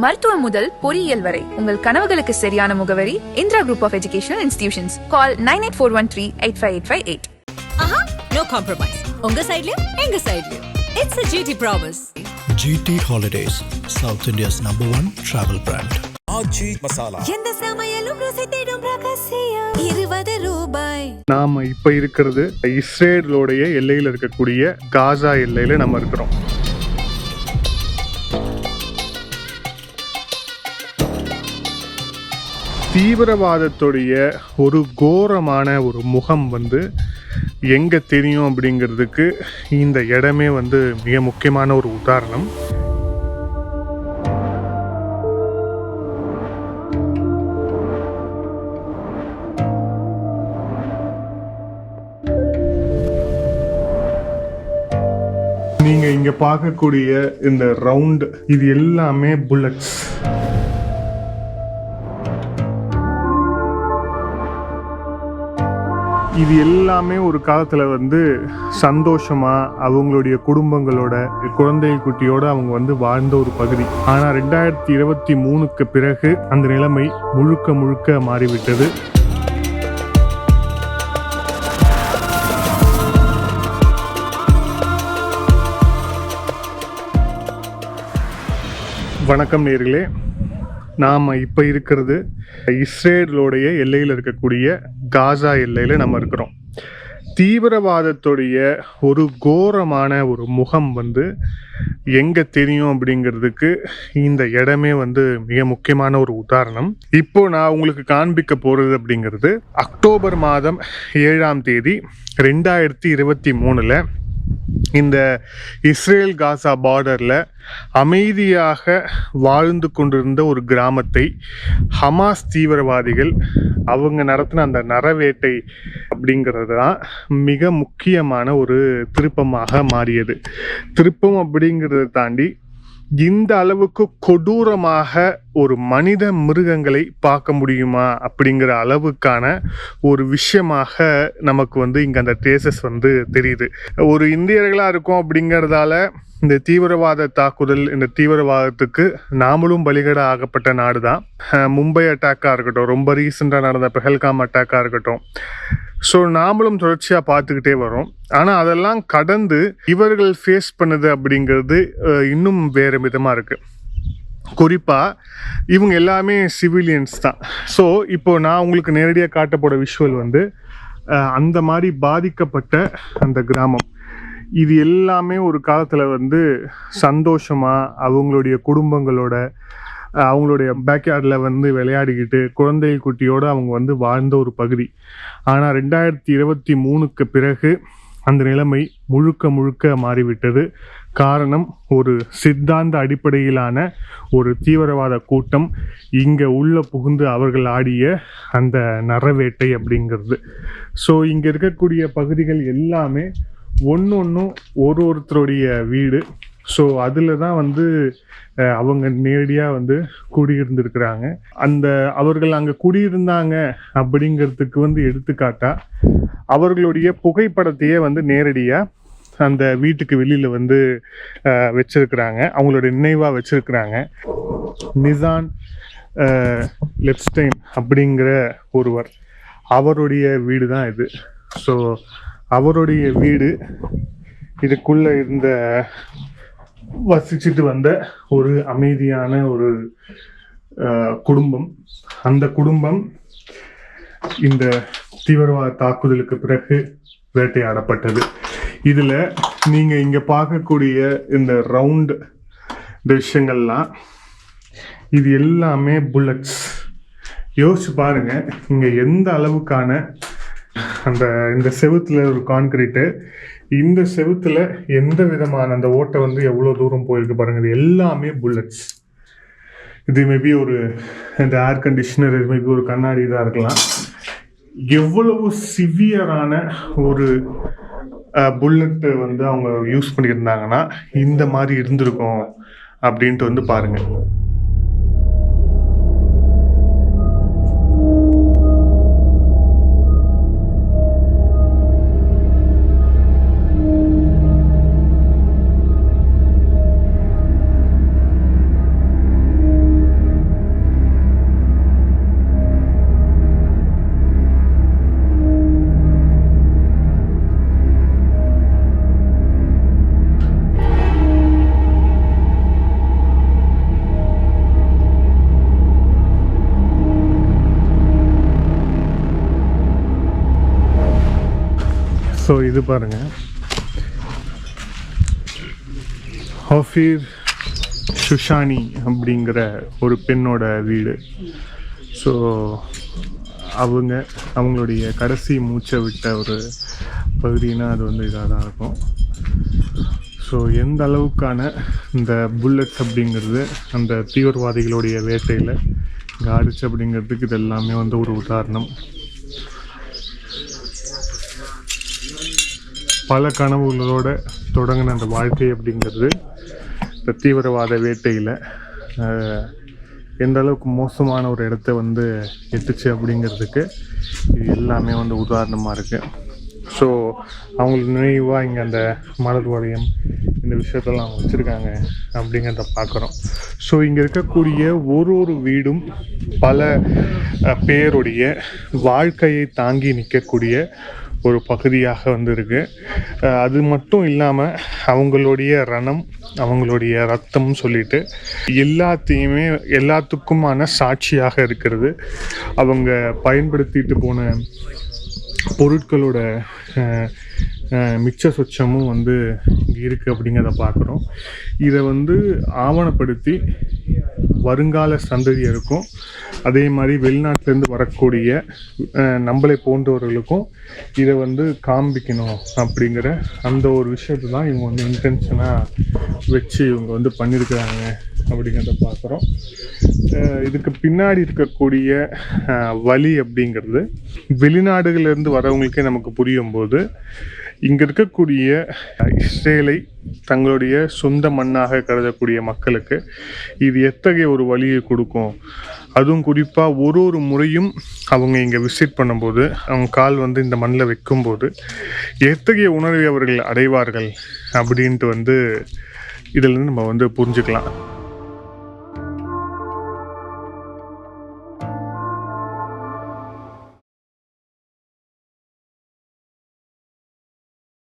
மருத்துவம் முதல் பொறியியல் வரை உங்கள் கனவுகளுக்கு சரியான முகவரி Indira group of educational institutions. Call 9841385858. ஆஹா, no compromise. உங்க சைடுலயும் எங்க சைடுலயும். It's a GT promise. GT Holidays, South India's #1 travel brand. ஆச்சி மசாலா. எந்த சமையலும் ருசி தேடும் ரகசியம் 20 ரூபாய். நாம இப்ப இருக்கிறது இஸ்ரேலோடைய எல்லையில இருக்கக்கூடிய காசா எல்லையில நம்ம இருக்கிறோம். தீவிரவாதத்துடைய ஒரு கோரமான ஒரு முகம் எங்க தெரியும் அப்படிங்கிறதுக்கு இந்த இடமே மிக முக்கியமான ஒரு உதாரணம். நீங்க இங்க பார்க்கக்கூடிய இந்த ரவுண்ட் இது எல்லாமே புல்லட்ஸ். இது எல்லாமே ஒரு காலத்துல சந்தோஷமா அவங்களுடைய குடும்பங்களோட குழந்தை குட்டியோட அவங்க வாழ்ந்த ஒரு பகுதி. ஆனா 2023க்கு பிறகு அந்த நிலைமை முழுக்க முழுக்க மாறிவிட்டது. வணக்கம் நேயர்களே, நாம் இப்போ இருக்கிறது இஸ்ரேலோடைய எல்லையில் இருக்கக்கூடிய காசா எல்லையில் நம்ம இருக்கிறோம். தீவிரவாதத்துடைய ஒரு கோரமான ஒரு முகம் எங்கே தெரியும் அப்படிங்கிறதுக்கு இந்த இடமே மிக முக்கியமான ஒரு உதாரணம். இப்போ நான் உங்களுக்கு காண்பிக்க போகிறது அப்படிங்கிறது அக்டோபர் மாதம் 7ஆம் தேதி 2023 இந்த இஸ்ரேல் காசா பார்டரில் அமைதியாக வாழ்ந்து கொண்டிருந்த ஒரு கிராமத்தை ஹமாஸ் தீவிரவாதிகள் அவங்க நடத்தின அந்த நரவேட்டை அப்படிங்கிறது தான் மிக முக்கியமான ஒரு திருப்பமாக மாறியது. திருப்பம் அப்படிங்கிறத தாண்டி இந்த அளவுக்கு கொடூரமாக ஒரு மனித மிருகங்களை பார்க்க முடியுமா அப்படிங்கிற அளவுக்கான ஒரு விஷயமாக நமக்கு இங்கே அந்த ட்ரேசஸ் தெரியுது. ஒரு இந்தியர்களாக இருக்கும் அப்படிங்கிறதால இந்த தீவிரவாத தாக்குதல், இந்த தீவிரவாதத்துக்கு நாமளும் பலிகடா ஆகப்பட்ட நாடு தான். மும்பை அட்டாக்காக இருக்கட்டும், ரொம்ப ரீசெண்டாக நடந்த பெஹல்காம் அட்டாக்காக இருக்கட்டும், ஸோ நாமளும் தொடர்ச்சியாக பார்த்துக்கிட்டே வரோம். ஆனால் அதெல்லாம் கடந்து இவர்கள் ஃபேஸ் பண்ணுது அப்படிங்கிறது இன்னும் வேறு விதமாக இருக்குது. குறிப்பாக இவங்க எல்லாமே சிவிலியன்ஸ் தான். ஸோ இப்போது நான் உங்களுக்கு நேரடியாக காட்டப்போட விஷுவல் அந்த மாதிரி பாதிக்கப்பட்ட அந்த கிராமம். இது எல்லாமே ஒரு காலத்தில் சந்தோஷமாக அவங்களுடைய குடும்பங்களோட அவங்களுடைய பேக்யார்டில் விளையாடிக்கிட்டு குழந்தை குட்டியோடு அவங்க வாழ்ந்த ஒரு பகுதி. ஆனால் 2023க்கு பிறகு அந்த நிலைமை முழுக்க முழுக்க மாறிவிட்டது. காரணம், ஒரு சித்தாந்த அடிப்படையிலான ஒரு தீவிரவாத கூட்டம் இங்கே உள்ள புகுந்து அவர்கள் ஆடிய அந்த நரவேட்டை அப்படிங்கிறது. ஸோ இங்கே இருக்கக்கூடிய பகுதிகள் எல்லாமே ஒன்றொன்றும் ஒருத்தருடைய வீடு. ஸோ அதில் தான் அவங்க நேரடியாக குடியிருந்திருக்கிறாங்க. அந்த அவர்கள் அங்கே குடியிருந்தாங்க அப்படிங்கிறதுக்கு எடுத்துக்காட்டா அவர்களுடைய புகைப்படத்தையே நேரடியாக அந்த வீட்டுக்கு வெளியில் வச்சிருக்கிறாங்க, அவங்களுடைய நினைவாக வச்சிருக்கிறாங்க. நிசான் லெப்ஸ்டைன் அப்படிங்கிற ஒருவர், அவருடைய வீடு தான் இது. ஸோ அவருடைய வீடு இதுக்குள்ளே இருந்த வசிச்சுட்டு வந்த ஒரு அமைதியான ஒரு குடும்பம். அந்த குடும்பம் இந்த தீவிரவாத தாக்குதலுக்கு பிறகு வேட்டையாடப்பட்டது. இதில் நீங்கள் இங்கே பார்க்கக்கூடிய இந்த ரவுண்ட் இந்த விஷயங்கள்லாம் இது எல்லாமே புல்லட்ஸ். யோசிச்சு பாருங்க, இங்கே எந்த அளவுக்கான இந்த செவுத்துல ஒரு கான்கிரீட்டு, இந்த செவுத்துல எந்த விதமான அந்த ஓட்டை எவ்வளோ தூரம் போயிருக்கு பாருங்க. இது எல்லாமே புல்லட்ஸ். இது மேபி ஒரு இந்த ஏர் கண்டிஷனர், இது மேபி ஒரு கண்ணாடி இதாக இருக்கலாம். எவ்வளவு சிவியரான ஒரு புல்லட்டு அவங்க யூஸ் பண்ணியிருந்தாங்கன்னா இந்த மாதிரி இருந்திருக்கும் அப்படின்ட்டு பாருங்க. ஸோ இது பாருங்கள், ஹஃபீர் ஷுஷானி அப்படிங்கிற ஒரு பெண்ணோட வீடு. ஸோ அவங்களுடைய கடைசி மூச்சை விட்ட ஒரு பகுதினா அது வந்து இதாக தான் இருக்கும். ஸோ எந்த அளவுக்கான இந்த புல்லட்ஸ் அப்படிங்கிறது அந்த தீவிரவாதிகளுடைய வேட்டையில் இங்கே ஆடிச்சு அப்படிங்கிறதுக்கு இது எல்லாமே வந்து ஒரு உதாரணம். பல கனவுகளோட தொடங்கின அந்த வாழ்க்கை அப்படிங்கிறது இந்த தீவிரவாத வேட்டையில் எந்த அளவுக்கு மோசமான ஒரு இடத்த வந்து எட்டுச்சு அப்படிங்கிறதுக்கு இது எல்லாமே வந்து உதாரணமாக இருக்குது. ஸோ அவங்களுக்கு நினைவாக இங்கே அந்த மலர் வளையம் இந்த விஷயத்தெல்லாம் அவங்க வச்சுருக்காங்க அப்படிங்கிறத பார்க்குறோம். ஸோ இங்கே இருக்கக்கூடிய ஒரு வீடும் பல பேருடைய வாழ்க்கையை தாங்கி நிற்கக்கூடிய ஒரு பகுதியாக வந்து இருக்குது. அது மட்டும் இல்லாமல் அவங்களுடைய ரணம், அவங்களுடைய ரத்தம் சொல்லிட்டு எல்லாத்துக்குமான சாட்சியாக இருக்கிறது. அவங்க பயன்படுத்திட்டு போன பொருட்களோட மிச்ச சொச்சமும் வந்து இங்கே இருக்குது அப்படிங்கிறத பார்க்குறோம். இதை வந்து ஆவணப்படுத்தி வருங்கால சந்ததியருக்கும் அதே மாதிரி வெளிநாட்டிலேருந்து வரக்கூடிய நம்மளை போன்றவர்களுக்கும் இதை வந்து காண்பிக்கணும் அப்படிங்கிற அந்த ஒரு விஷயத்தை தான் இவங்க வந்து இன்டென்ஷனாக வச்சு இவங்க வந்து பண்ணியிருக்கிறாங்க அப்படிங்கிறத பார்க்குறோம். இதுக்கு பின்னாடி இருக்கக்கூடிய வழி அப்படிங்கிறது வெளிநாடுகளிலேருந்து வரவங்களுக்கே நமக்கு புரியும் போது இங்கே இருக்கக்கூடிய இஸ்ரேலை தங்களுடைய சொந்த மண்ணாக கருதக்கூடிய மக்களுக்கு இது எத்தகைய ஒரு வழியை கொடுக்கும், அதுவும் குறிப்பாக ஒரு முறையும் அவங்க இங்கே விசிட் பண்ணும்போது அவங்க கால் வந்து இந்த மண்ணில் வைக்கும்போது எத்தகைய உணர்வை அவர்கள் அடைவார்கள் அப்படின்ட்டு வந்து இதிலேருந்து நம்ம வந்து புரிஞ்சுக்கலாம்.